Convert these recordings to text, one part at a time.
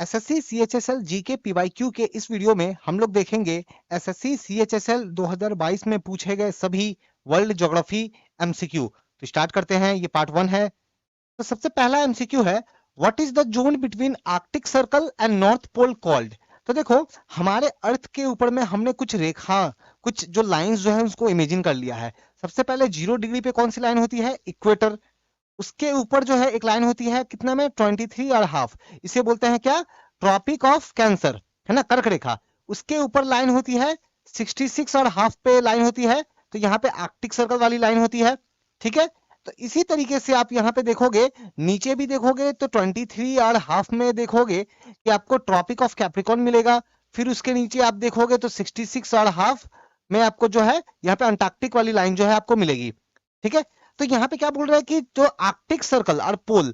SSC CHSL GK PYQ के इस video में हम लोग देखेंगे एसएससी सीएचएसएल 2022 में पूछे गए सभी वर्ल्ड ज्योग्राफी एमसीक्यू। तो स्टार्ट करते हैं, ये पार्ट 1 है। तो सबसे पहला एमसीक्यू है, what is the zone between Arctic circle and North pole called. तो देखो, हमारे अर्थ के ऊपर में हमने कुछ रेखा, कुछ जो लाइंस जो है उसको इमेजिन कर लिया है। सबसे पहले 0 डिग्री पे कौन सी लाइन होती है? इक्वेटर। उसके ऊपर जो है एक लाइन होती है कितना में? 23.5। इसे बोलते हैं क्या? ट्रॉपिक ऑफ कैंसर, है ना, कर्क रेखा। उसके ऊपर लाइन होती है 66.5 पे लाइन होती है, तो यहाँ पे आर्कटिक सर्कल वाली लाइन होती है। ठीक है, तो इसी तरीके से आप यहाँ पे देखोगे, नीचे भी देखोगे तो 23.5 में देखोगे कि आपको ट्रॉपिक ऑफ कैप्रिकॉर्न मिलेगा। फिर उसके नीचे आप देखोगे तो 66.5 में आपको जो है यहाँ पे अंटार्कटिक वाली लाइन जो है आपको मिलेगी। ठीक है, तो यहाँ पे क्या बोल रहा है कि जो आर्कटिक सर्कल और पोल,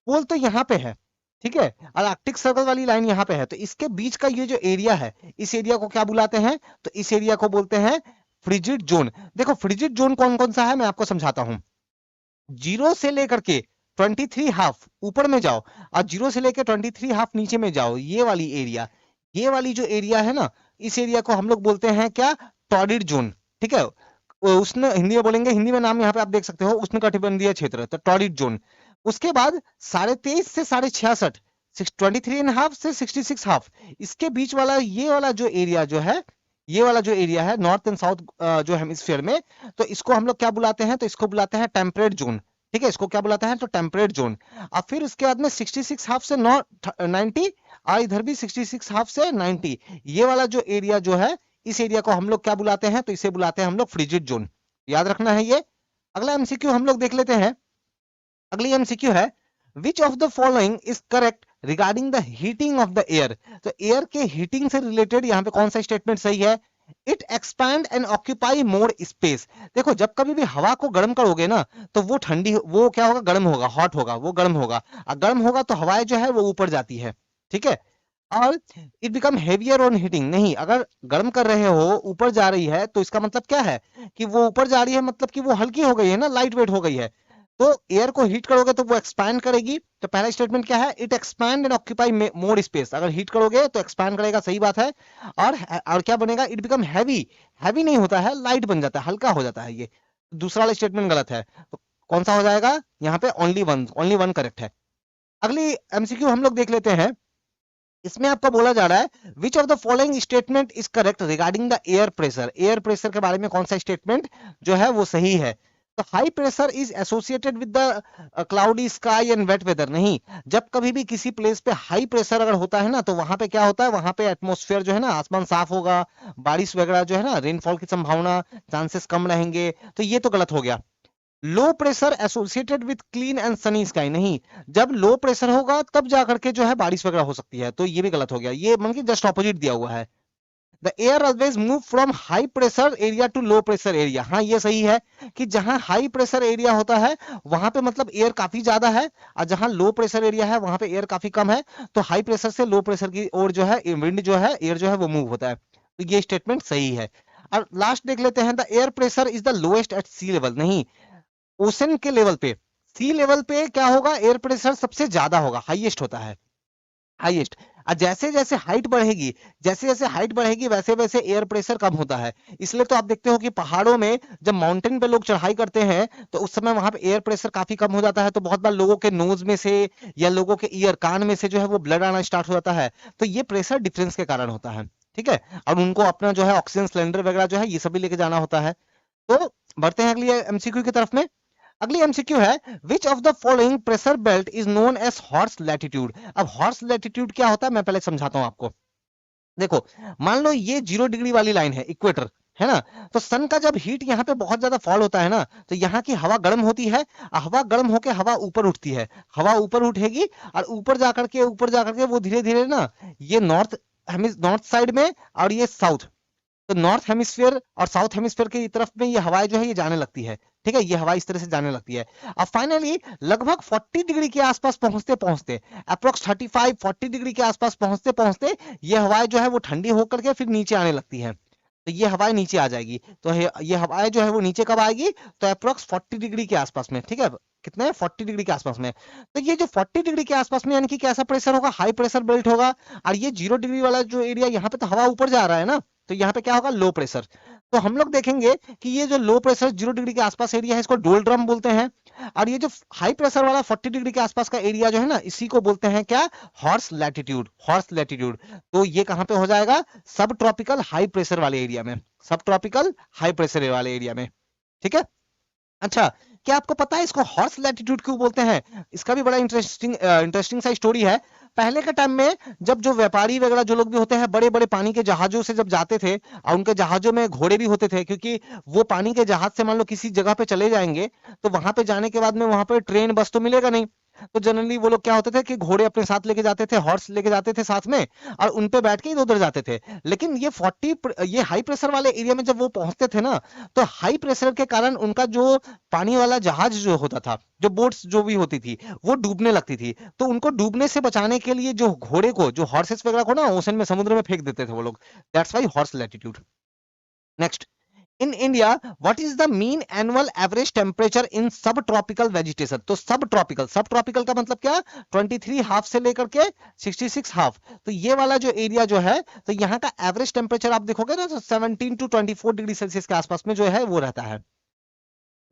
पोल तो यहाँ पे है, ठीक है, और आर्कटिक सर्कल वाली लाइन यहाँ पे है, तो इसके बीच का ये जो एरिया है, इस एरिया को क्या बुलाते हैं? तो इस एरिया को बोलते हैं फ्रिजिड जोन। देखो, फ्रिजिड जोन कौन कौन सा है मैं आपको समझाता हूं। 0 से लेकर के 23.5 ऊपर में जाओ, और 0 से लेकर 23.5 नीचे में जाओ, ये वाली एरिया, ये वाली जो एरिया है ना, इस एरिया को हम लोग बोलते हैं क्या? टॉर्रिड जोन। ठीक है, उसने हिंदी में बोलेंगे, हिंदी में नाम यहाँ पे आप देख सकते हो, उष्ण कटिबंधीय क्षेत्र, तो टॉर्रिड जोन। उसके बाद 23.5 से 66.5, 23.5 से 66.5, इसके बीच वाला ये वाला जो एरिया जो है, ये वाला जो एरिया है नॉर्थ एंड साउथ जो हेमिस्फीयर में, तो इसको हम लोग क्या बुलाते हैं? तो इसको बुलाते हैं टेम्परेट जोन। ठीक है, इसको क्या बुलाते हैं? तो टेम्परेट जोन। और फिर उसके बाद में 66.5 से 90, और इधर भी 66.5 से 90, ये वाला जो एरिया जो है, इस एरिया को हम लोग क्या बुलाते हैं? तो इसे बुलाते हैं हम लोग फ्रिजिड जोन। याद रखना है ये। अगला एमसीक्यू हम लोग देख लेते हैं। अगली एमसीक्यू है, which of the following is correct regarding the heating of the air. तो एयर के हीटिंग से रिलेटेड यहाँ पे कौन सा स्टेटमेंट सही है? It expand and occupy more space. देखो, जब कभी भी हवा को गर्म करोगे ना, तो वो ठंडी, वो क्या होगा? गर्म होगा, हॉट होगा, वो गर्म होगा। और गर्म होगा तो हवाएं जो है वो ऊपर जाती है। ठीक है, और it become heavier on heating. नहीं, अगर गर्म कर रहे हो, ऊपर जा रही है, तो इसका मतलब क्या है? कि वो ऊपर जा रही है, मतलब कि वो हल्की हो गई है ना, लाइट वेट हो गई है। तो एयर को हीट करोगे तो वो एक्सपैंड करेगी। तो पहला स्टेटमेंट क्या है? It expand and occupy more space. अगर हीट करोगे तो एक्सपैंड करेगा, सही बात है। और क्या बनेगा? It become heavy. हैवी नहीं होता है, लाइट बन जाता है, हल्का हो जाता है। ये दूसरा वाला स्टेटमेंट गलत है। तो कौन सा हो जाएगा यहाँ पे? ओनली वन करेक्ट है। अगली एमसीक्यू हम लोग देख लेते हैं। इसमें आपका बोला जा रहा है, which of the following statement is correct regarding the air pressure. Air pressure के बारे में कौन सा स्टेटमेंट जो है वो सही है? तो high pressure is associated with the cloudy sky and wet weather. नहीं, जब कभी भी किसी प्लेस पे हाई प्रेशर अगर होता है ना, तो वहां पे क्या होता है? वहां पे एटमोस्फेयर जो है ना, आसमान साफ होगा, बारिश वगैरह जो है ना, रेनफॉल की संभावना, चांसेस कम रहेंगे। तो ये तो गलत हो गया। Low pressure associated with clean and Sunny sky. नहीं, जब लो प्रेशर होगा तब जाकर के जो है बारिश वगैरह हो सकती है, तो ये भी गलत हो गया। ये मतलब कि जस्ट ऑपोजिट दिया हुआ है। The air always move from high pressure area to low pressure area. हाँ, ये सही है कि जहां हाई प्रेशर एरिया होता है वहां पे मतलब एयर काफी ज्यादा है, और जहां लो प्रेशर एरिया है वहां पे एयर काफी कम है। तो हाई प्रेशर से लो प्रेशर की ओर जो है विंड जो है, एयर जो है वो मूव होता है। तो ये स्टेटमेंट सही है। और लास्ट देख लेते हैं, the air pressure is the lowest at sea level. नहीं, ओशन के लेवल पे, सी लेवल पे क्या होगा? एयर प्रेशर सबसे ज्यादा होगा, हाईएस्ट होता है, हाईएस्ट। और जैसे जैसे हाइट बढ़ेगी, जैसे जैसे हाइट बढ़ेगी वैसे वैसे एयर प्रेशर कम होता है। इसलिए तो आप देखते हो कि पहाड़ों में जब माउंटेन पे लोग चढ़ाई करते हैं, तो उस समय वहां पे एयर प्रेशर काफी कम हो जाता है, तो बहुत बार लोगों के नोज में से या लोगों के ईयर, कान में से जो है वो ब्लड आना स्टार्ट हो जाता है। तो ये प्रेशर डिफरेंस के कारण होता है। ठीक है, और उनको अपना जो है ऑक्सीजन सिलेंडर वगैरह जो है ये सभी लेके जाना होता है। तो बढ़ते हैं अगली एमसीक्यू की तरफ में। अगली एमसीक्यू है, which of the following pressure belt is known as horse latitude. अब हॉर्स लैटिट्यूड क्या होता है मैं पहले समझाता हूं आपको। देखो, मान लो ये 0 डिग्री वाली लाइन है, इक्वेटर, है ना। तो सन का जब हीट यहाँ पे बहुत ज्यादा फॉल होता है ना, तो यहाँ की हवा गर्म होती है, हवा गर्म होके हवा ऊपर उठती है, हवा ऊपर उठेगी, और ऊपर जाकर के वो धीरे धीरे ना, ये नॉर्थ साइड में, और ये साउथ, तो नॉर्थ हेमिस्फीयर और साउथ हेमिस्फीयर की तरफ में ये हवाएं जो है ये जाने लगती है। ठीक है, ये हवा इस तरह से जाने लगती है। अब फाइनली लगभग 40 डिग्री के आसपास पहुंचते पहुंचते, अप्रोक्स 35-40 डिग्री के आसपास पहुंचते पहुंचते, ये हवाएं जो है वो ठंडी होकर के फिर नीचे आने लगती है। तो ये हवाएं नीचे आ जाएगी। तो ये हवाएं जो है वो नीचे कब आएगी, तो अप्रोक्स 40 डिग्री के आसपास में, ठीक है, कितने 40 डिग्री के आसपास में। तो ये जो 40 डिग्री के आसपास में यानी कि कैसा प्रेशर होगा, हाई प्रेशर बेल्ट होगा। और ये 0 डिग्री वाला जो एरिया, यहाँ पे तो हवा ऊपर जा रहा है ना, तो यहाँ पे क्या होगा, लो प्रेशर। तो हम लोग देखेंगे कि ये जो लो प्रेशर 0 डिग्री के आसपास एरिया है, इसको डोल्ड्रम बोलते हैं। और ये जो हाई प्रेशर वाला 40 डिग्री के आसपास का एरिया जो है ना, इसी को बोलते हैं क्या, हॉर्स लैटिट्यूड, हॉर्स लैटिट्यूड। तो ये कहां पे हो जाएगा, सब ट्रॉपिकल हाई प्रेशर वाले एरिया में, सब ट्रॉपिकल हाई प्रेशर वाले एरिया में, ठीक है। अच्छा, क्या आपको पता है इसको हॉर्स लैटिट्यूड क्यों बोलते हैं? इसका भी बड़ा इंटरेस्टिंग सा स्टोरी है। पहले के टाइम में जब जो व्यापारी वगैरह जो लोग भी होते हैं, बड़े बड़े पानी के जहाजों से जब जाते थे, और उनके जहाजों में घोड़े भी होते थे, क्योंकि वो पानी के जहाज से मान लो किसी जगह पे चले जाएंगे, तो वहां पे जाने के बाद में वहां पे ट्रेन बस तो मिलेगा नहीं। तो जनरली वो लोग क्या होते थे कि घोड़े अपने साथ लेके जाते थे, हॉर्स लेके जाते थे साथ में, और उन पे बैठ के इधर उधर जाते थे। लेकिन ये हाई प्रेशर वाले एरिया में जब वो पहुंचते थे ना, तो हाई प्रेशर के कारण उनका जो पानी वाला जहाज जो होता था, जो बोट्स जो भी होती थी, वो डूबने लगती थी। तो उनको डूबने से बचाने के लिए जो घोड़े को, जो हॉर्सेस वगैरह को ना ओशन में, समुद्र में फेंक देते थे वो लोग। That's why horse latitude. Next, in India what is the mean annual average temperature in सब ट्रॉपिकल वेजिटेशन? तो सब ट्रॉपिकल का मतलब क्या, 23 हाफ से लेकर के 66 हाफ। तो ये वाला जो एरिया जो है, तो यहाँ का एवरेज टेम्परेचर आप देखोगे ना, तो 17 to 24 डिग्री सेल्सियस के आसपास में जो है वो रहता है।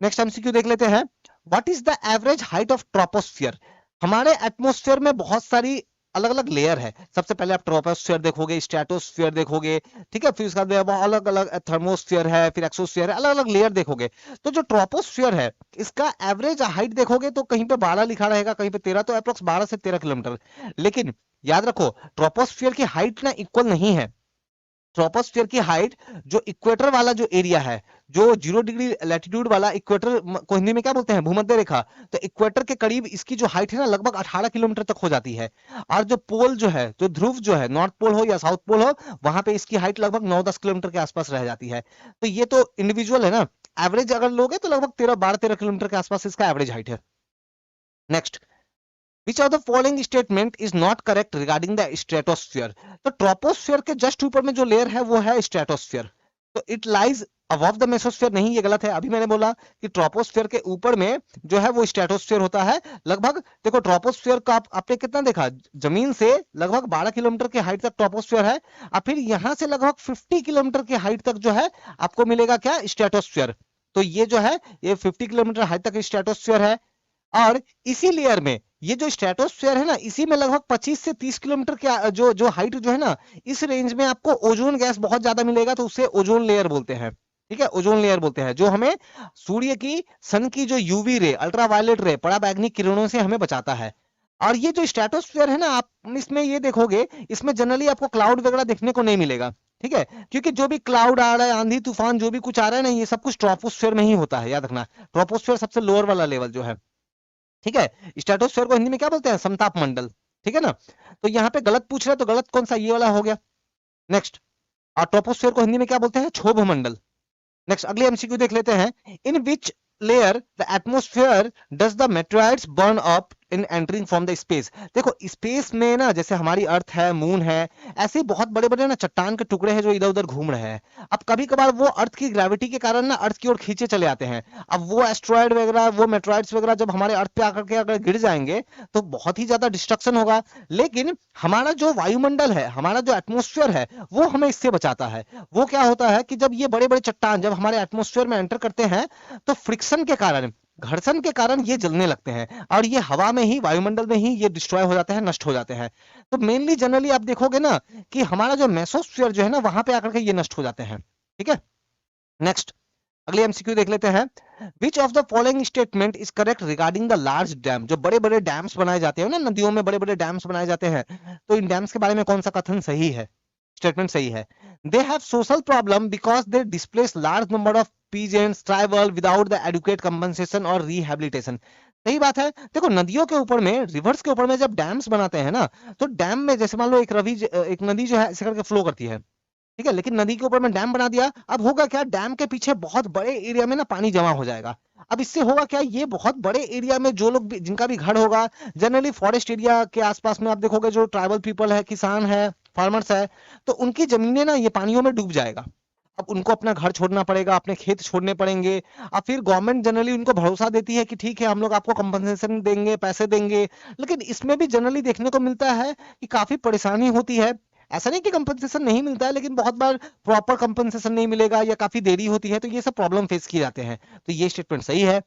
नेक्स्ट एमसीक्यू देख लेते हैं, what is the average height of troposphere? हमारे एटमोस्फियर में बहुत सारी अलग अलग लेयर है। सबसे पहले आप ट्रोपोस्फियर देखोगे, स्ट्रेटोस्फियर देखोगे, ठीक है, फिर उसके बाद अलग अलग थर्मोस्फियर है, फिर एक्सोस्फियर है, अलग अलग लेयर देखोगे। तो जो ट्रोपोस्फियर है, इसका एवरेज हाइट देखोगे तो कहीं पे 12 लिखा रहेगा, कहीं पे 13, तो अप्रोक्स 12 से 13 किलोमीटर। लेकिन याद रखो, ट्रोपोस्फियर की हाइट ना इक्वल नहीं है। ट्रोपोस्फियर की हाइट, जो इक्वेटर वाला जो एरिया है, जो 0 डिग्री लैटिट्यूड वाला, इक्वेटर को हिंदी में क्या बोलते हैं, भूमध्य रेखा। तो इक्वेटर के करीब इसकी जो हाइट है ना, लगभग 18 किलोमीटर तक हो जाती है। और जो पोल जो है, जो ध्रुव जो है, नॉर्थ पोल हो या साउथ पोल हो, वहां पे इसकी हाइट लगभग 9-10 किलोमीटर के आसपास रह जाती है। तो ये तो इंडिविजुअल है ना, एवरेज अगर लोगे तो लगभग 12-13 किलोमीटर के आसपास इसका एवरेज हाइट है। Next, which of the following statement is not correct regarding the stratosphere? तो ट्रोपोस्फियर के जस्ट ऊपर में जो लेयर है वो है स्ट्रेटोस्फियर। तो it lies above the mesosphere, नहीं, ये गलत है। अभी मैंने बोला कि ट्रोपोस्फियर के ऊपर में जो है वो स्ट्रेटोस्फियर होता है। लगभग देखो, ट्रोपोस्फियर का आपने कितना देखा, जमीन से लगभग 12 किलोमीटर की हाइट तक ट्रोपोस्फियर है, और फिर यहां से लगभग 50 किलोमीटर की हाइट तक जो है आपको मिलेगा क्या, स्ट्रेटोस्फियर। तो ये जो है, ये 50 किलोमीटर हाइट तक स्ट्रेटोस्फियर है। और इसी लेयर में ये जो स्ट्रेटोस्फीयर है ना, इसी में लगभग 25 से 30 किलोमीटर के जो जो हाइट जो है ना, इस रेंज में आपको ओजोन गैस बहुत ज्यादा मिलेगा, तो उसे ओजोन लेयर बोलते हैं। ठीक है, ओजोन लेयर बोलते हैं, जो हमें सूर्य की, सन की जो यूवी रे, अल्ट्रावायलेट रे, पराबैंगनी किरणों से हमें बचाता है। और ये जो स्ट्रेटोस्फीयर है ना, आप इसमें ये देखोगे, इसमें जनरली आपको क्लाउड वगैरह देखने को नहीं मिलेगा। ठीक है, क्योंकि जो भी क्लाउड आ रहा है, आंधी तूफान जो भी कुछ आ रहा है ना, ये सब कुछ ट्रोपोस्फीयर में ही होता है, याद रखना। ट्रोपोस्फीयर सबसे लोअर वाला लेवल जो है, ठीक है। स्ट्रेटोस्फीयर को हिंदी में क्या बोलते हैं, समताप मंडल, ठीक है ना। तो यहाँ पे गलत पूछ रहे हैं, तो गलत कौन सा, ये वाला हो गया। नेक्स्ट, और ट्रोपोस्फीयर को हिंदी में क्या बोलते हैं, क्षोभ मंडल। नेक्स्ट, अगले एमसीक्यू देख लेते हैं, in which layer the atmosphere does the meteorites burn up in entering from the space? देखो, स्पेस में ना, जैसे हमारी अर्थ है, मून है, ऐसे बहुत बड़े बड़े ना चट्टान के टुकड़े हैं जो इधर उधर घूम रहे हैं। अब कभी कभार वो अर्थ की ग्रेविटी के कारण ना अर्थ की ओर खींचे चले आते हैं। अब वो एस्ट्रॉयड वगैरह, वो मेटेराइड्स वगैरह जब हमारे अर्थ पे आकर के अगर गिर जाएंगे, तो बहुत ही ज्यादा डिस्ट्रक्शन होगा। लेकिन हमारा जो वायुमंडल है, हमारा जो एटमोस्फेयर है, वो हमें इससे बचाता है। वो क्या होता है कि जब ये बड़े बड़े चट्टान जब हमारे एटमोस्फेयर में एंटर करते हैं, तो फ्रिक्शन के कारण, घर्षण के कारण ये जलने लगते हैं, और ये हवा में ही, वायुमंडल में ही ये डिस्ट्रॉय हो जाते हैं, नष्ट हो जाते हैं। तो मेनली जनरली आप देखोगे ना कि हमारा जो मेसोस्फीयर जो है ना, वहां पे आकर के ये नष्ट हो जाते हैं। ठीक है। नेक्स्ट, अगले एमसीक्यू देख लेते हैं, which of the following statement is correct regarding the large dam? जो बड़े बड़े डैम्स बनाए जाते हैं ना, नदियों में बड़े बड़े डैम्स बनाए जाते हैं, तो इन डैम्स के बारे में कौन सा कथन सही है, स्टेटमेंट सही है? They have social problem because they displace large number of peasants tribal without the educate compensation और रिहेबिलिटेशन। सही बात है। देखो, नदियों के ऊपर में, रिवर्स के ऊपर में जब डैम्स बनाते हैं ना, तो डैम में जैसे मान लो एक नदी जो है ऐसे करके फ्लो करती है, ठीक है, लेकिन नदी के ऊपर में डैम बना दिया, अब होगा क्या, डैम के पीछे बहुत बड़े एरिया में ना पानी जमा हो जाएगा। अब इससे होगा क्या, ये बहुत बड़े एरिया में जो लोग भी, जिनका भी घर होगा, जनरली फॉरेस्ट एरिया के आसपास में आप देखोगे, जो ट्राइबल पीपल है, किसान है, फार्मर्स है, तो उनकी जमीनें ना ये पानियों में डूब जाएगा। अब उनको अपना घर छोड़ना पड़ेगा, अपने खेत छोड़ने पड़ेंगे। अब फिर गवर्नमेंट जनरली उनको भरोसा देती है कि ठीक है हम लोग आपको कंपनसेशन देंगे, पैसे देंगे, लेकिन इसमें भी जनरली देखने को मिलता है कि काफी परेशानी होती है। ऐसा नहीं कि कंपनसेशन नहीं मिलता है, लेकिन बहुत बार प्रॉपर कंपनसेशन नहीं मिलेगा या काफी देरी होती है, तो ये सब प्रॉब्लम फेस किए जाते हैं। तो ये स्टेटमेंट सही है।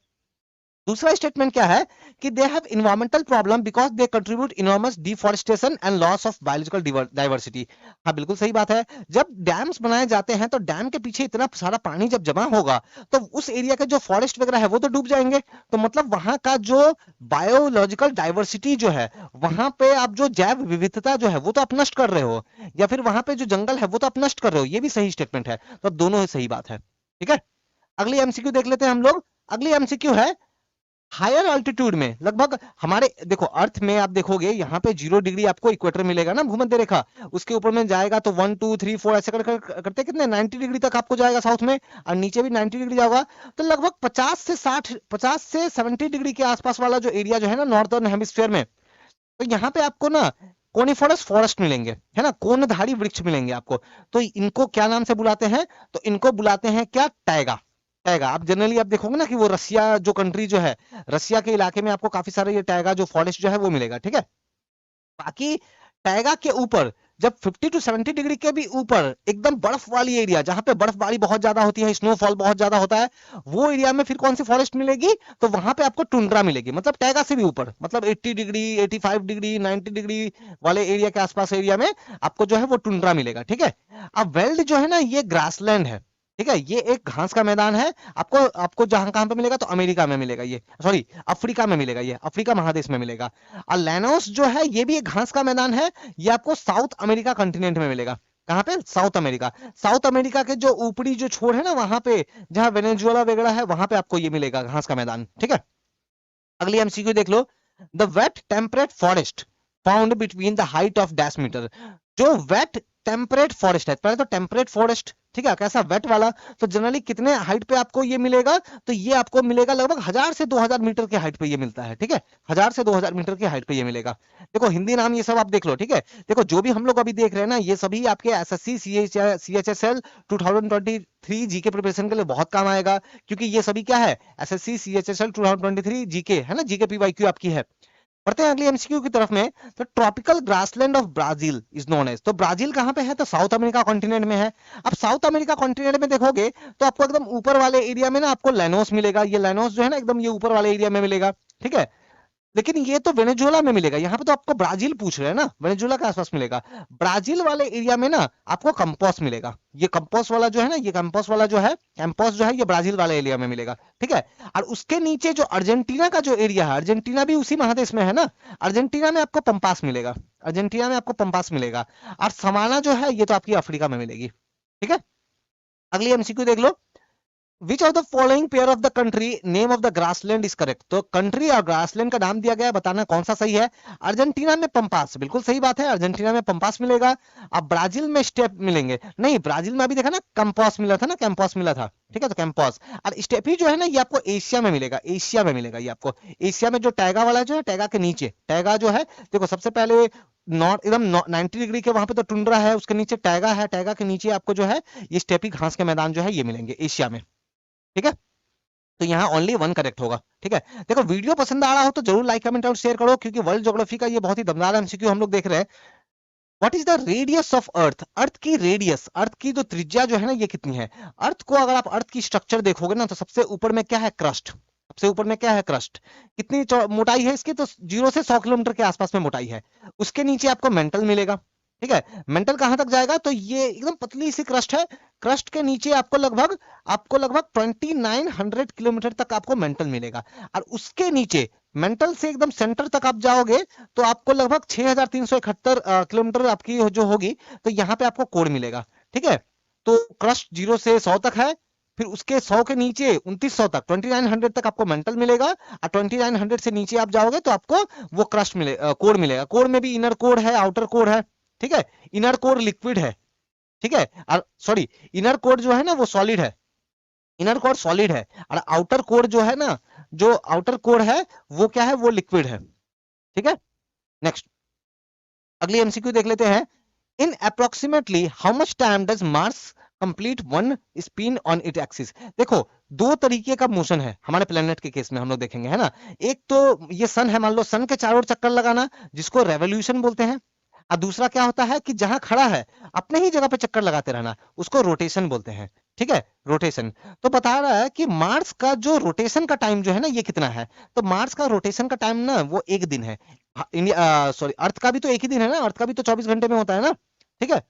दूसरा स्टेटमेंट क्या है कि they have environmental problem because they contribute enormous deforestation and loss of biological diversity. हाँ बिल्कुल सही बात है। जब डैम्स बनाए जाते हैं तो डैम के पीछे इतना सारा पानी जब जमा होगा तो उस एरिया का जो फॉरेस्ट वगैरह है वो तो डूब जाएंगे। तो मतलब वहां का जो बायोलॉजिकल डाइवर्सिटी जो है, वहां पे आप जो जैव विविधता जो है वो तो आप नष्ट कर रहे हो, या फिर वहां पे जो जंगल है वो तो आप नष्ट कर रहे हो। ये भी सही स्टेटमेंट है। तो दोनों ही सही बात है। ठीक है, अगली एमसीक्यू देख लेते हैं हम लोग। अगली एमसीक्यू है हायर अल्टीट्यूड में लगभग हमारे देखो अर्थ में आप देखोगे यहाँ पे 0 डिग्री आपको इक्वेटर मिलेगा ना, भूमध्य रेखा। उसके ऊपर में जाएगा तो 1 2 3 4 ऐसे करते कितने 90 डिग्री तक आपको जाएगा साउथ में, और नीचे भी 90 डिग्री जाएगा। तो लगभग 50 से 70 डिग्री के आसपास वाला जो एरिया जो है ना नॉर्थर्न हेमिस्फीयर में, तो यहाँ पे आपको ना कोनिफरस फॉरेस्ट मिलेंगे, है ना, कोनधारी वृक्ष मिलेंगे आपको। तो इनको क्या नाम से बुलाते हैं? तो इनको बुलाते हैं क्या? टैगा। टैगा। आप जनरली आप देखोगे ना कि वो रसिया जो कंट्री जो है, रसिया के इलाके में आपको काफी सारे ये टैगा जो फॉरेस्ट जो है वो मिलेगा। ठीक है, बाकी टैगा के ऊपर जब 50 to 70 डिग्री के भी ऊपर एकदम बर्फ वाली एरिया जहां पे बर्फबारी बहुत ज्यादा होती है, स्नोफॉल बहुत ज्यादा होता है, वो एरिया में फिर कौन सी फॉरेस्ट मिलेगी? तो वहां पे आपको टुंड्रा मिलेगी, मतलब टैगा से भी ऊपर, मतलब 80 डिग्री 85 डिग्री 90 डिग्री वाले एरिया के आसपास एरिया में आपको जो है वो टुंड्रा मिलेगा। ठीक है, अब वेल्ड जो है ना ये ग्रासलैंड है। ठीक है, ये एक घास का मैदान है। आपको आपको जहां कहां पे मिलेगा? तो अमेरिका में मिलेगा, ये सॉरी अफ्रीका में मिलेगा, ये अफ्रीका महादेश में मिलेगा। और लैनोस जो है ये भी एक घास का मैदान है, ये आपको साउथ अमेरिका कॉन्टिनेंट में मिलेगा। कहां पे? South America. साउथ अमेरिका के जो ऊपरी जो छोर है ना वहां पे, जहां वेनेजुएला वगैरह है, वहां पे आपको ये मिलेगा घास का मैदान। ठीक है, अगली एमसीक्यू देख लो। The wet temperate forest found between the height of dash metre. जो वेट टेम्परेट फॉरेस्ट है, पहले तो टेम्परेट फॉरेस्ट, ठीक है, कैसा? वेट वाला। तो जनरली कितने हाइट पे आपको ये मिलेगा? तो ये आपको मिलेगा लगभग 1000 से 2000 मीटर के हाइट पे ये मिलता है। ठीक है, 1000 से 2000 मीटर की हाइट पे ये मिलेगा। देखो हिंदी नाम ये सब आप देख लो। ठीक है, देखो जो भी हम लोग अभी देख रहे हैं ना ये सभी आपके एसएससी सीएचएसएल 2023 जीके प्रिपरेशन के लिए बहुत काम आएगा, क्योंकि ये सभी क्या है? एसएससी सीएचएसएल 2023 जीके है ना, जीके पीवाईक्यू आपकी है। बढ़ते हैं अगली एमसीक्यू की तरफ में। तो tropical grassland of Brazil is known as. तो ब्राजील कहां पे है? तो साउथ अमेरिका कॉन्टिनेंट में है। अब साउथ अमेरिका कॉन्टिनेंट में देखोगे तो आपको एकदम ऊपर वाले एरिया में ना आपको लैनोस मिलेगा। ये लैनोस जो है ना एकदम ये ऊपर वाले एरिया में मिलेगा। ठीक है, लेकिन ये तो वेनेजुएला में मिलेगा। यहाँ पे तो आपको ब्राजील पूछ रहे हैं ना, वेनेजुएला के आसपास मिलेगा। ब्राजील वाले एरिया में ना आपको कंपोस मिलेगा। ये कंपोस वाला जो है ना, ये कंपोस वाला जो है, कैंपस जो है ये ब्राजील वाले एरिया में मिलेगा। ठीक है, और उसके नीचे जो अर्जेंटीना का जो एरिया है, अर्जेंटीना भी उसी महादेश में है ना, अर्जेंटीना में आपको पंपास मिलेगा। अर्जेंटीना में आपको पंपास मिलेगा। और समाना जो है ये तो आपकी अफ्रीका में मिलेगी। ठीक है, अगली एमसीक्यू देख लो। Which of the following pair of the country name of the grassland is correct. तो कंट्री और ग्रासलैंड का नाम दिया गया है, बताना कौन सा सही है। अर्जेंटीना में पंपास, बिल्कुल सही बात है, अर्जेंटीना में पंपास मिलेगा। अब ब्राजील में स्टेप मिलेंगे, नहीं ब्राजील में अभी देखा ना कैंपस मिला था ना, कैंपस मिला था। ठीक है, तो कैंपस और स्टेपी जो है ना ये आपको एशिया में मिलेगा, एशिया में मिलेगा ये आपको। एशिया में जो टैगा वाला जो है, टैगा के नीचे टैगा जो है, देखो सबसे पहले नॉर्थ एकदम 90 डिग्री के वहां पे तो टुंड्रा है, उसके नीचे टैगा है, टैगा के नीचे आपको जो है ये स्टेपी घास के मैदान जो है ये मिलेंगे एशिया में। ठीक है, तो यहाँ ओनली वन करेक्ट होगा। ठीक है, देखो वीडियो पसंद आ रहा हो तो जरूर लाइक कमेंट और शेयर करो, क्योंकि वर्ल्ड ज्योग्राफी का ये बहुत ही दमदार एमसीक्यू हम लोग देख रहे हैं। What is the radius of earth. Earth की रेडियस, अर्थ की जो त्रिज्या जो है ना ये कितनी है? अर्थ को अगर आप अर्थ की स्ट्रक्चर देखोगे ना तो सबसे ऊपर में क्या है? क्रस्ट। सबसे ऊपर में क्या है? क्रस्ट। कितनी मोटाई है इसकी? तो 0 से 100 किलोमीटर के आसपास में मोटाई है। उसके नीचे आपको मेंटल मिलेगा। ठीक है, मेंटल कहां तक जाएगा? तो ये एकदम पतली सी क्रस्ट है। क्रस्ट के नीचे आपको लगभग 2900 किलोमीटर तक आपको मेंटल मिलेगा। और उसके नीचे मेंटल से एकदम सेंटर तक आप जाओगे तो आपको लगभग 6371 किलोमीटर आपकी जो होगी, तो यहाँ पे आपको कोर मिलेगा। ठीक है, तो क्रस्ट 0 से 100 तक है, फिर उसके 100 के नीचे 2900 तक, 2900 तक आपको मेंटल मिलेगा। और 2900 से नीचे आप जाओगे तो आपको वो क्रस्ट कोर मिलेगा। कोर में भी इनर कोर है, आउटर कोर है। ठीक है, इनर कोर लिक्विड है। ठीक है, और सॉरी इनर कोर जो है ना वो सॉलिड है, इनर कोर सॉलिड है। और आउटर कोर जो है ना, जो आउटर कोर है वो क्या है? वो लिक्विड है। ठीक है, नेक्स्ट अगली एमसीक्यू देख लेते हैं। In approximately how much time does Mars complete one spin on it axis. देखो दो तरीके का मोशन है हमारे प्लेनेट के केस में हम लोग देखेंगे, है ना। एक तो ये सन है, मान लो सन के चारों ओर चक्कर लगाना जिसको रेवोल्यूशन बोलते हैं, और दूसरा क्या होता है कि जहां खड़ा है अपने ही जगह पे चक्कर लगाते रहना, उसको रोटेशन बोलते हैं। ठीक है, रोटेशन। तो बता रहा है कि मार्स का जो रोटेशन का टाइम जो है ना ये कितना है, तो मार्स का रोटेशन का टाइम ना वो एक दिन है। इंडिया सॉरी, अर्थ का भी तो एक ही दिन है ना, अर्थ का भी तो 24 घंटे में होता है ना। ठीक है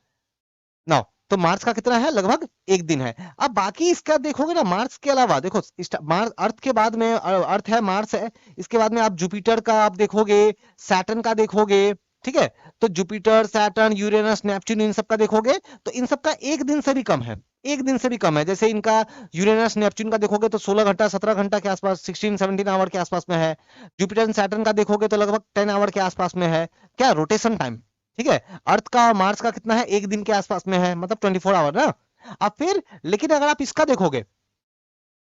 ना। तो मार्स का कितना है, लगभग एक दिन है। अब बाकी इसका देखोगे ना, मार्स के अलावा देखो मार्स अर्थ के बाद में अर्थ है, मार्स है, इसके बाद में आप जुपिटर का आप देखोगे, सैटर्न का देखोगे। ठीक है, तो जुपिटर, सैटर्न, यूरेनस, नेपच्यून, इन सब का देखोगे तो इन सब का एक दिन से भी कम है, एक दिन से भी कम है। जैसे इनका यूरेनस नेपच्यून का देखोगे तो 16 घंटा 17 घंटा के आसपास, 16-17 आवर के आसपास में है। जुपिटर सैटर्न का देखोगे तो लगभग 10 आवर के आसपास में है, क्या रोटेशन टाइम। ठीक है, अर्थ का मार्स का कितना है, एक दिन के आसपास में है, मतलब 24 आवर ना। अब फिर लेकिन अगर आप इसका देखोगे,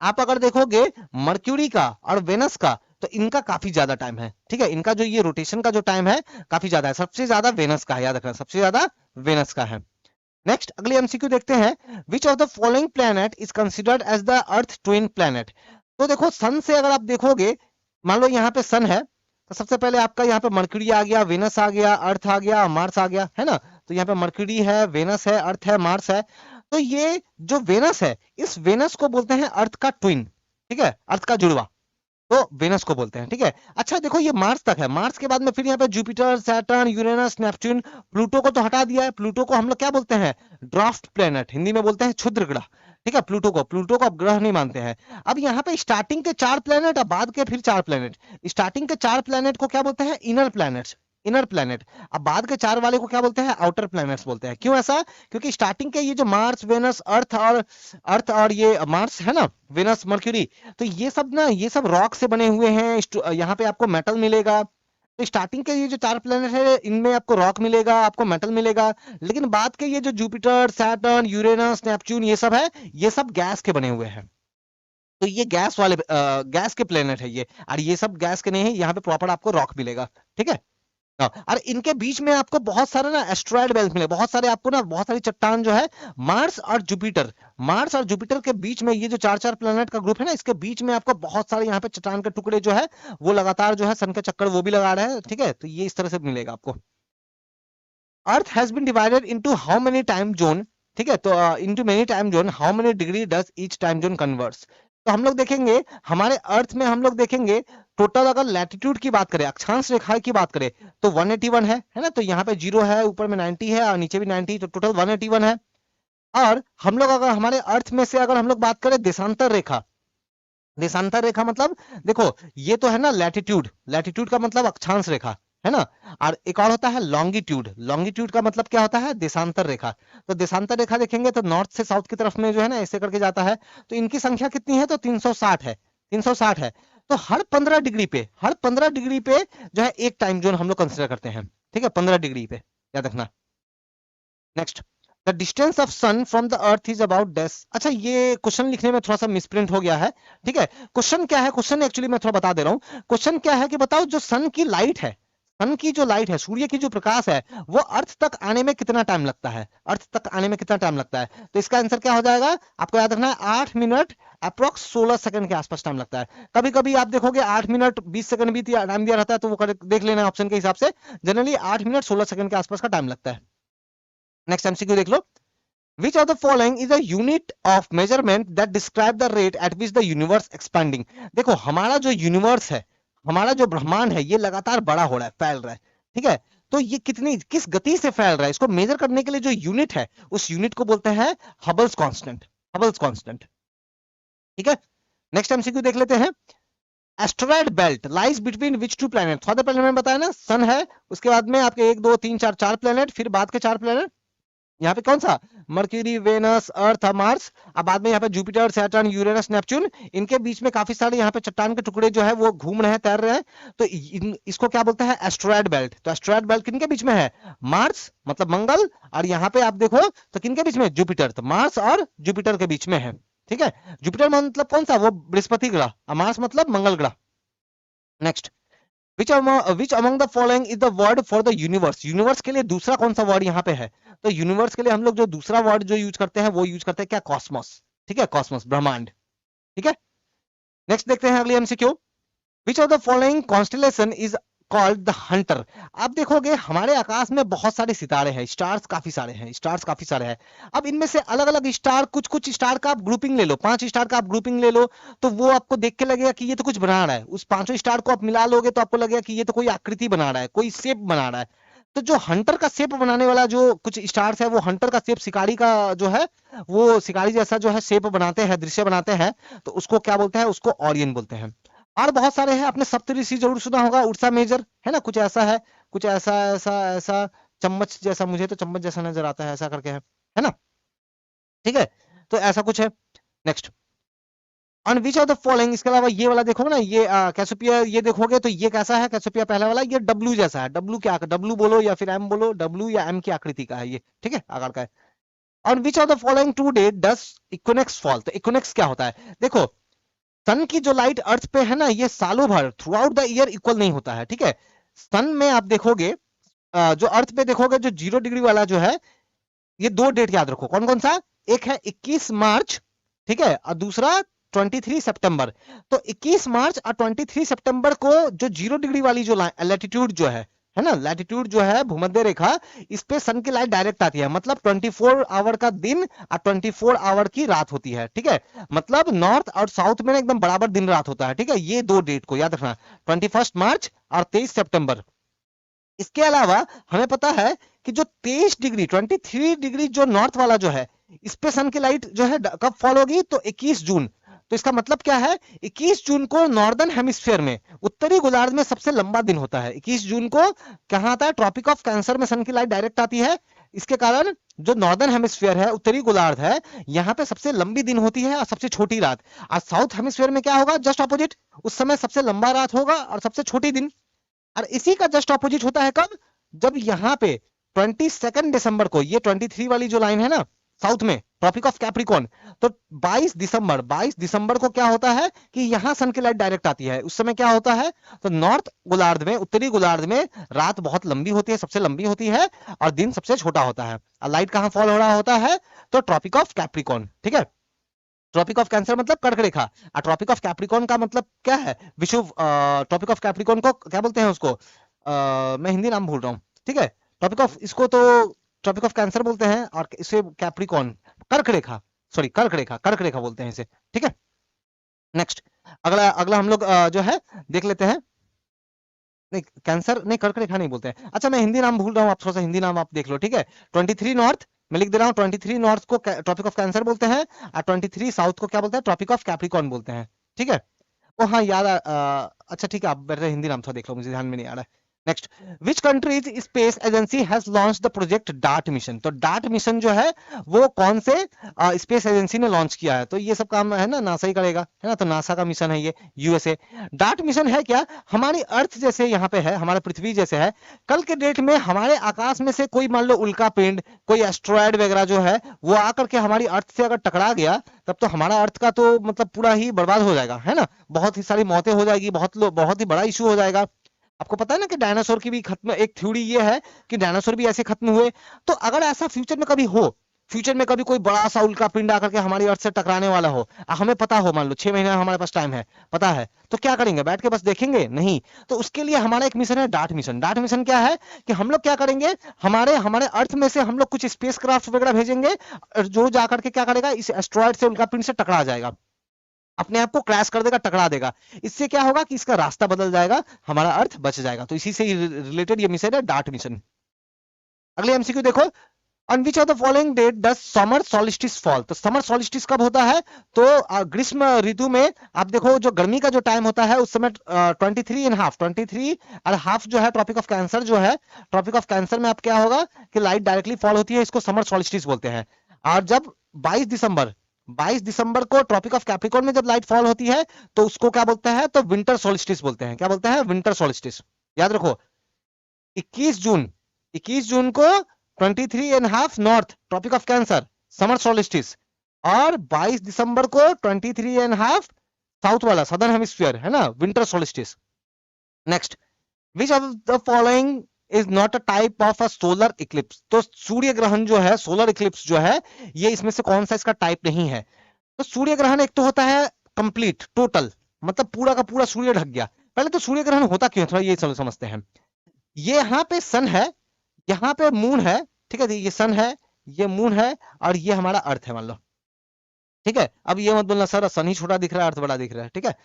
आप अगर देखोगे मर्क्यूरी का और वेनस का, तो इनका काफी ज्यादा टाइम है। ठीक है, इनका जो ये रोटेशन का जो टाइम है काफी ज्यादा है, सबसे ज्यादा वेनस का है, याद रखना सबसे ज्यादा वेनस का है। नेक्स्ट अगली एमसीक्यू देखते हैं, which of the following planet is considered as the Earth twin planet. तो देखो सन से अगर आप देखोगे, मान लो यहाँ पे सन है, तो सबसे पहले आपका यहाँ पे मर्क्यूरी आ गया, वेनस आ गया, अर्थ आ गया, मार्स आ गया, है ना। तो यहाँ पे मर्क्यूरी है, वेनस है, अर्थ है, मार्स है। तो ये जो वेनस है, इस वेनस को बोलते हैं अर्थ का ट्विन। ठीक है, अर्थ का जुड़वा, तो वेनस को बोलते हैं। ठीक है, अच्छा देखो ये मार्स तक है, मार्स के बाद में फिर यहाँ पे Jupiter, Saturn, Uranus, Neptune, Pluto को तो हटा दिया है। प्लूटो को हम लोग क्या बोलते हैं, ड्राफ्ट प्लेनेट, हिंदी में बोलते हैं क्षुद्र ग्रह। ठीक है, प्लूटो को अब ग्रह नहीं मानते हैं। अब यहाँ पे स्टार्टिंग के 4 प्लेनेट और बाद के फिर 4 प्लेनेट, स्टार्टिंग के 4 प्लेनेट को क्या बोलते हैं, इनर प्लेनेट्स, इनर प्लेनेट। अब बाद के 4 वाले को क्या बोलते हैं, आउटर प्लैनेट्स बोलते हैं। क्यों ऐसा, क्योंकि स्टार्टिंग के ये जो मार्स, वेनस, अर्थ और ये मार्स है ना, वेनस, मर्क्यूरी, तो ये सब ना, ये सब रॉक से बने हुए हैं। यहाँ पे आपको मेटल मिलेगा। तो स्टार्टिंग के ये जो 4 प्लेनेट है इनमें आपको रॉक मिलेगा, आपको मेटल मिलेगा। लेकिन बाद के ये जो जुपिटर, सैटर्न, यूरेनस, नेपच्यून ये सब है, ये सब गैस के बने हुए हैं। तो ये गैस वाले गैस के प्लेनेट है ये, और ये सब गैस के नहीं है, यहाँ पे प्रॉपर आपको रॉक मिलेगा। ठीक है, और इनके बीच में आपको बहुत सारे ना एस्ट्रॉयड बेल्ट मिले, बहुत सारे आपको ना, बहुत सारी चट्टान जो है मार्स और जुपिटर, मार्स और जुपिटर के बीच में, ये जो 4-4 प्लेनेट का ग्रुप है ना, इसके बीच में आपको बहुत सारे यहाँ पे चट्टान के टुकड़े जो है वो लगातार जो है सन के चक्कर वो भी लगा रहे हैं। ठीक है, तो ये इस तरह से मिलेगा आपको। Earth has been divided into how many time zone. ठीक है, तो into many time zone, how many degree does each time zone converts. तो हम लोग देखेंगे हमारे अर्थ में, हम लोग देखेंगे टोटल अगर लैटिट्यूड की बात करें, अक्षांश रेखा की बात करें, तो 181 है ना। तो यहाँ पे 0 है, ऊपर में 90 है और नीचे भी 90, तो टोटल 181 है। और हम लोग अगर हमारे अर्थ में से अगर हम लोग बात करें देशांतर रेखा, देशांतर रेखा मतलब देखो ये तो है ना लैटिट्यूड, लैटिट्यूड का मतलब अक्षांश रेखा, है ना। और एक और होता है लॉन्गिट्यूड, लॉन्गिट्यूड का मतलब क्या होता है, देशांतर रेखा। तो देशांतर रेखा देखेंगे तो नॉर्थ से साउथ की तरफ में जो है ना ऐसे करके जाता है। तो इनकी संख्या कितनी है, तो 360 है, 360 है। तो हर 15 डिग्री पे, हर 15 डिग्री पे जो है एक टाइम जोन हम लोग कंसिडर करते हैं। ठीक है, 15 डिग्री पे, याद रखना। Next, the distance of sun from the earth is about dash. अच्छा ये क्वेश्चन लिखने में थोड़ा सा मिसप्रिंट हो गया है। ठीक है, क्वेश्चन क्या है, क्वेश्चन एक्चुअली मैं थोड़ा बता दे रहा हूँ। क्वेश्चन क्या है कि बताओ जो सन की लाइट है, सन की जो लाइट है, सूर्य की जो प्रकाश है, वो अर्थ तक आने में कितना टाइम लगता है, अर्थ तक आने में कितना टाइम लगता है। तो इसका आंसर क्या हो जाएगा, आपको याद रखना है 8 मिनट अप्रोक्स 16 सेकंड के आसपास टाइम लगता है। कभी कभी आप देखोगे 8 मिनट 20 सेकंड भी टाइम दिया रहता है, तो वो देख लेना ऑप्शन के हिसाब से। जनरली 8 मिनट 16 सेकंड के आसपास का टाइम लगता है। नेक्स्ट एमसीक्यू देख लो, which of the following is a unit of measurement that describe the rate at which the universe expanding। देखो हमारा जो यूनिवर्स है, हमारा जो ब्रह्मांड है, ये लगातार बड़ा हो रहा है, फैल रहा है। ठीक है, तो ये कितनी, किस गति से फैल रहा है, इसको मेजर करने के लिए जो यूनिट है, उस यूनिट को बोलते हैं हबल्स कांस्टेंट, हबल्स कांस्टेंट। ठीक है, नेक्स्ट एमसीक्यू देख लेते हैं, asteroid belt lies between which two planet. थोड़ा पहले मैंने बताया ना, सन है, उसके बाद में आपके 1 2 3 4 4 प्लैनेट, फिर बाद के 4 प्लैनेट यहाँ पे कौन सा, मर्क्यूरी, वेनस, अर्थ, मार्स। अब बाद में यहाँ पे जुपिटर, सैटर्न, यूरेनस, नेपच्यून, इनके बीच में काफी सारे यहाँ पे चट्टान के टुकड़े जो है वो घूम रहे हैं, तैर रहे हैं। तो इसको क्या बोलते हैं, एस्टेरॉयड बेल्ट। तो एस्टेरॉयड बेल्ट किनके बीच में है, मार्स मतलब मंगल, और यहाँ पे आप देखो तो किनके बीच में, जुपिटर। तो मार्स और जुपिटर के बीच में है। ठीक है, जुपिटर मतलब कौन सा, वो बृहस्पति ग्रह, और मार्स मतलब मंगल ग्रह। Next, which among the following is the word for the universe, universe के लिए दूसरा कौन सा वर्ड यहाँ पे है? तो यूनिवर्स के लिए हम लोग जो दूसरा वर्ड जो यूज करते हैं वो यूज करते हैं क्या? कॉस्मोस। ठीक है, कॉस्मोस, ब्रह्मांड। ठीक है, नेक्स्ट देखते हैं अगली MCQ. Which of the following constellation is called the Hunter? आप देखोगे हमारे आकाश में बहुत सारे सितारे हैं, स्टार्स काफी सारे हैं, स्टार्स काफी सारे हैं। अब इनमें से अलग अलग स्टार, कुछ कुछ स्टार का आप ग्रुपिंग ले लो, 5 स्टार का आप ग्रुपिंग ले लो, तो वो आपको देख के लगेगा कि ये तो कुछ बना रहा है। उस 5 स्टार को आप मिला लोगे तो आपको लगेगा कि ये तो कोई आकृति बना रहा है, कोई शेप बना रहा है। तो जो हंटर का शेप बनाने वाला जो कुछ स्टार्स है, वो हंटर का शेप, शिकारी का जो है, वो शिकारी जैसा जो है शेप बनाते हैं, दृश्य बनाते हैं, तो उसको क्या बोलते हैं? उसको ऑरियन बोलते हैं। और बहुत सारे हैं, आपने सप्तऋषि जरूर सुना होगा, उड़सा मेजर है ना, कुछ ऐसा है, कुछ ऐसा ऐसा ऐसा चम्मच जैसा, मुझे तो चम्मच जैसा नजर आता है, ऐसा करके है ना? ठीक है, तो ऐसा कुछ है। Next, on which of the following, इसके अलावा ये वाला देखोगे ना, ये कैसोपिया, ये देखोगे तो ये कैसा है? कैसोपिया पहला वाला, ये डब्लू जैसा है। डब्लू क्या, डब्लू बोलो या फिर एम बोलो, डब्लू या एम की आकृति का है ये। ठीक है, आकार का है। On which of the following two day does equinox fall? तो इक्विनेक्स क्या होता है? देखो, सन की जो लाइट अर्थ पे है ना, ये सालों भर through out the year equal नहीं होता है। ठीक है, सन में आप देखोगे, जो अर्थ पे देखोगे, जो 0 डिग्री वाला जो है, ये 2 डेट याद रखो, कौन कौन सा? एक है 21 मार्च, ठीक है, और दूसरा 23 सितंबर। तो 21 मार्च और 23 सितंबर को जो 0 डिग्री वाली जो लैटिट्यूड जो है ना, लैटिट्यूड जो है, भूमध्य रेखा, इस पे सन की लाइट डायरेक्ट आती है। मतलब 24 आवर का दिन और 24 आवर की रात होती है। ठीक है, मतलब नॉर्थ और साउथ में एकदम बराबर दिन रात होता है। ठीक है, ये 2 डेट को याद रखना, 21 मार्च और 23 सितंबर। इसके अलावा हमें पता है कि जो 23 डिग्री, 23 डिग्री जो नॉर्थ वाला जो है, इस पे सन की लाइट जो है कब फॉल होगी? तो 21 जून। तो इसका मतलब क्या है? 21 जून को नॉर्दर्न हेमिस्फीयर में, उत्तरी गोलार्ध में सबसे लंबा दिन होता है। 21 जून को कहाँ आता है? ट्रॉपिक ऑफ कैंसर में सन की लाइट डायरेक्ट आती है। इसके कारण जो नॉर्दर्न हेमिस्फीयर है, उत्तरी गोलार्ध है, यहाँ पे सबसे लंबी दिन होती है और सबसे छोटी रात। और साउथ हेमिस्फीयर में क्या होगा? जस्ट ऑपोजिट, उस समय सबसे लंबा रात होगा और सबसे छोटी दिन। और इसी का जस्ट ऑपोजिट होता है कब? जब यहाँ पे 22 दिसंबर को, ये 23 वाली जो लाइन है ना, साउथ में ट्रॉपिक ऑफ कैप्रिकॉन, तो 22 दिसंबर को क्या होता है कि यहाँ सन की लाइट डायरेक्ट आती है। उस समय क्या होता है? तो नॉर्थ गोलार्ध में, उत्तरी गोलार्ध में रात बहुत लंबी होती है, सबसे लंबी होती है, और दिन सबसे छोटा होता है। और लाइट कहाँ फॉल हो रहा होता है? तो ट्रॉपिक ऑफ कैप्रिकॉन। ठीक है, ट्रॉपिक ऑफ कैंसर मतलब कर्क रेखा, और ट्रॉपिक ऑफ कैप्रिकॉन का मतलब क्या है? विषुव। ट्रॉपिक ऑफ कैप्रिकॉन को क्या बोलते हैं? उसको मैं हिंदी नाम भूल रहा हूँ। ठीक है, ट्रॉपिक ऑफ, इसको तो ट्रॉपिक ऑफ कैंसर बोलते हैं, और इसे कैप्रिकॉन, कर्क रेखा, सॉरी कर्क रेखा, कर्क रेखा बोलते हैं इसे। ठीक है, नेक्स्ट, अगला अगला हम लोग जो है देख लेते हैं। नहीं, कैंसर नहीं, कर्क रेखा नहीं बोलते हैं। अच्छा, मैं हिंदी नाम भूल रहा हूँ, आप थोड़ा सा हिंदी नाम आप देख लो। ठीक है, 23 नॉर्थ, मैं लिख दे रहा हूँ, 23 नॉर्थ को ट्रॉपिक ऑफ कैंसर बोलते हैं, और 23 साउथ को क्या बोलते हैं? ट्रॉपिक ऑफ कैप्रिकॉन बोलते हैं। ठीक है, ओ हाँ याद अच्छा ठीक है, आप बेटर हिंदी नाम थोड़ा देख लो, मुझे ध्यान में नहीं आ रहा है। Next, which countries space agency has launch the project dart mission? तो डार्ट मिशन जो है वो कौन से स्पेस एजेंसी ने लॉन्च किया है? तो ये सब काम है ना नासा ही करेगा, है ना, तो नासा का मिशन है ये, यूएसए। डार्ट मिशन है क्या? हमारी अर्थ जैसे यहाँ पे है, हमारे पृथ्वी जैसे है, कल के डेट में हमारे आकाश में से कोई मान लो उल्का पिंड, कोई एस्ट्रॉयड वगैरह जो है, वो आकर के हमारी अर्थ से अगर टकरा गया, तब तो हमारा अर्थ का तो मतलब पूरा ही बर्बाद हो जाएगा, है ना, बहुत ही सारी मौतें हो जाएगी, बहुत ही बड़ा इशू हो जाएगा। आपको पता है ना कि डायनासोर की भी खत्म, एक थ्योरी ये है कि डायनासोर भी ऐसे खत्म हुए। तो अगर ऐसा फ्यूचर में कभी हो, फ्यूचर में कभी कोई बड़ा सा उल्का पिंड आकर के हमारी अर्थ से टकराने वाला हो, हमें पता हो, मान लो 6 महीने हमारे पास टाइम है, पता है, तो क्या करेंगे? बैठ के बस देखेंगे? नहीं। तो उसके लिए हमारा एक मिशन है, डार्ट मिशन। डार्ट मिशन क्या है कि हम लोग क्या करेंगे, हमारे हमारे अर्थ में से हम लोग कुछ स्पेस क्राफ्ट वगैरह भेजेंगे, जो जाकर के क्या करेगा, इस एस्ट्रॉयड से, उल्का पिंड से टकरा जाएगा, अपने आप को क्रैश कर देगा, टकरा देगा। इससे क्या होगा कि इसका रास्ता बदल जाएगा, हमारा अर्थ बच जाएगा। तो इसी से रिलेटेड ये मिशन है, डार्ट मिशन। अगले एमसीक्यू देखो, on which of the following date does summer solstice fall? तो समर सॉलिस्टिस कब होता है? तो ग्रीष्म ऋतु में आप देखो, जो गर्मी का जो टाइम होता है, उस समय 23.5 जो है ट्रॉपिक ऑफ कैंसर जो है, ट्रॉपिक ऑफ कैंसर में आप क्या होगा कि लाइट डायरेक्टली फॉल होती है, इसको समर सॉलिस्टिस बोलते हैं। और जब 22 दिसंबर को ट्रॉपिक ऑफ कैप्रिकॉर्न में जब लाइट फॉल होती है, तो उसको क्या बोलते हैं? तो विंटर सोल्स्टिस बोलते हैं। क्या बोलते हैं? Winter solstice. याद रखो, 21 जून, 21 जून को 23.5 north tropic of cancer, summer solstice, और 22 दिसंबर को 23.5 साउथ वाला, सदर्न हेमिस्फीयर, है ना, winter solstice. Next, which of the following is not a type of a solar Eclipse. तो सूर्य ग्रहण जो है, सोलर इक्लिप्स जो है, ये इसमें से कौन सा इसका टाइप नहीं है। तो सूर्य ग्रहण एक तो होता है कंप्लीट, टोटल, मतलब पूरा का पूरा सूर्य ढक गया। पहले तो सूर्य ग्रहण होता क्यों, थोड़ा ये चलो समझते हैं। ये यहाँ पे सन है, यहाँ पे मून है, ठीक है जी, ये सन है, ये मून है, और ये हमारा अर्थ है मान लो, ठीक है। अब ये मत बोलना सर सन ही छोटा दिख रहा है अर्थ बड़ा दिख रहा है, ठीक है।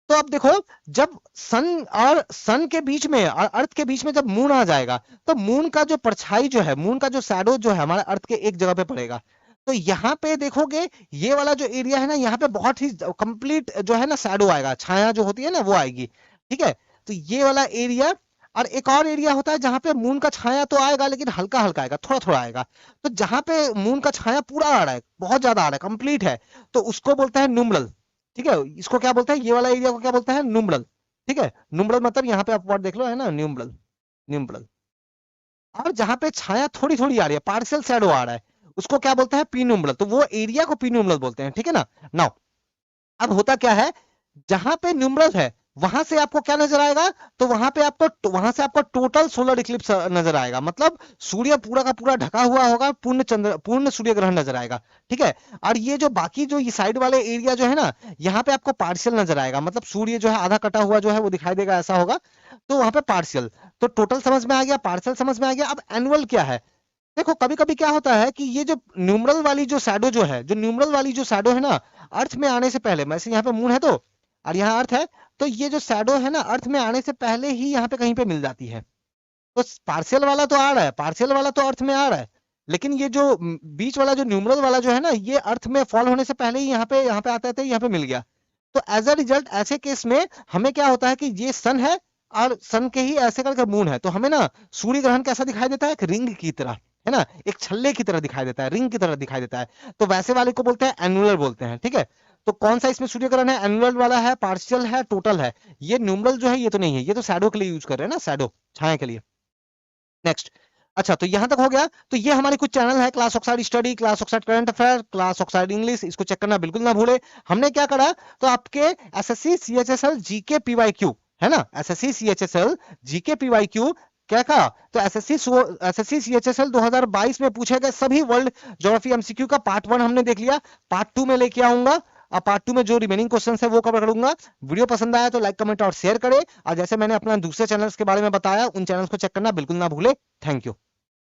तो अब देखो, जब सन और सन के बीच में और अर्थ के बीच में जब मून आ जाएगा, तो मून का जो परछाई जो है, मून का जो शैडो जो है हमारे अर्थ के एक जगह पे पड़ेगा। तो यहाँ पे देखोगे, ये वाला जो एरिया है ना, यहाँ पे बहुत ही कंप्लीट जो है ना शैडो आएगा, छाया जो होती है ना वो आएगी, ठीक है। तो ये वाला एरिया, और एक और एरिया होता है जहां पे मून का छाया तो आएगा लेकिन हल्का हल्का आएगा, थोड़ा थोड़ा आएगा। तो जहां पे मून का छाया पूरा आ रहा है, बहुत ज्यादा आ रहा है, कंप्लीट है, तो उसको बोलता है नुम्बरल, ठीक है। इसको क्या बोलते हैं, ये वाला एरिया को क्या बोलता है, नुम्बरल, ठीक है। नुम्बरल मतलब यहाँ पे आप वर्ड देख लो, है ना, न्यूम्बरल, न्यूम्बरल। और जहां पे छाया थोड़ी थोड़ी आ रही है, पार्शियल शैडो आ रहा है, उसको क्या बोलता है, पीनुम्बरल। तो वो एरिया को पीनुम्बरल बोलते हैं, ठीक है ना। नाउ अब होता क्या है, जहां पे न्यूमरल है वहां से आपको क्या नजर आएगा, तो वहां से आपको टोटल सोलर इक्लिप्स नजर आएगा, मतलब सूर्य पूरा का पूरा ढका हुआ होगा, पूर्ण सूर्य ग्रहण नजर आएगा, ठीक है। और ये जो बाकी जो ये साइड वाले एरिया जो है ना, यहाँ पे आपको पार्शियल नजर आएगा, मतलब सूर्य जो है आधा कटा हुआ जो है वो दिखाई देगा, ऐसा होगा। तो वहां पे पार्शियल, तो टोटल समझ में आ गया, पार्शियल समझ में आ गया। अब एनुअल क्या है, देखो कभी कभी क्या होता है कि ये जो न्यूमरल वाली जो शैडो जो है, जो न्यूमरल वाली जो शैडो है ना, अर्थ में आने से पहले, वैसे यहाँ पे मून है तो, और यहाँ अर्थ है, तो ये जो शैडो है ना अर्थ में आने से पहले ही यहाँ पे कहीं पे मिल जाती है। तो पार्शियल वाला तो आ रहा है, पार्शियल वाला तो अर्थ में आ रहा है, लेकिन ये जो बीच वाला जो न्यूमरल वाला जो है ना, ये अर्थ में फॉल होने से पहले ही यहाँ पे आता है, यहाँ पे मिल गया। तो एज अ रिजल्ट ऐसे केस में हमें क्या होता है कि ये सन है, और सन के ही ऐसे करके मून है, तो हमें ना सूर्य ग्रहण कैसा दिखाई देता है, एक रिंग की तरह, है ना, एक छल्ले की तरह दिखाई देता है, रिंग की तरह दिखाई देता है। तो वैसे वाले को बोलते हैं एनुलर बोलते हैं, ठीक है। तो कौन सा इसमें सूर्य ग्रहण है, एनुलर वाला है, पार्शियल है, टोटल है। ये न्यूमरल जो है ये तो नहीं है, ये तो शैडो के लिए यूज कर रहे हैं ना, शैडो, छाया के लिए। नेक्स्ट, अच्छा तो यहां तक हो गया। तो ये हमारी कुछ चैनल है, class oxide study, class oxide current affair, class oxide English, इसको चेक करना बिल्कुल ना भूले। हमने क्या करा, तो आपके एसएससी सीएचएसएल जीके पीवाईक्यू, है ना, एसएससी सीएचएसएल जीके पीवाईक्यू क्या कहा, तो एसएससी सीएचएसएल 2022 में पूछे गए सभी वर्ल्ड ज्योग्राफी एमसीक्यू का पार्ट 1 हमने देख लिया। पार्ट 2 में लेके आऊंगा, और पार्ट 2 में जो रिमेनिंग क्वेश्चन है वो कवर करूंगा। वीडियो पसंद आया तो लाइक कमेंट और शेयर करें, और जैसे मैंने अपना दूसरे चैनल्स के बारे में बताया, उन चैनल्स को चेक करना बिल्कुल ना भूले। Thank you.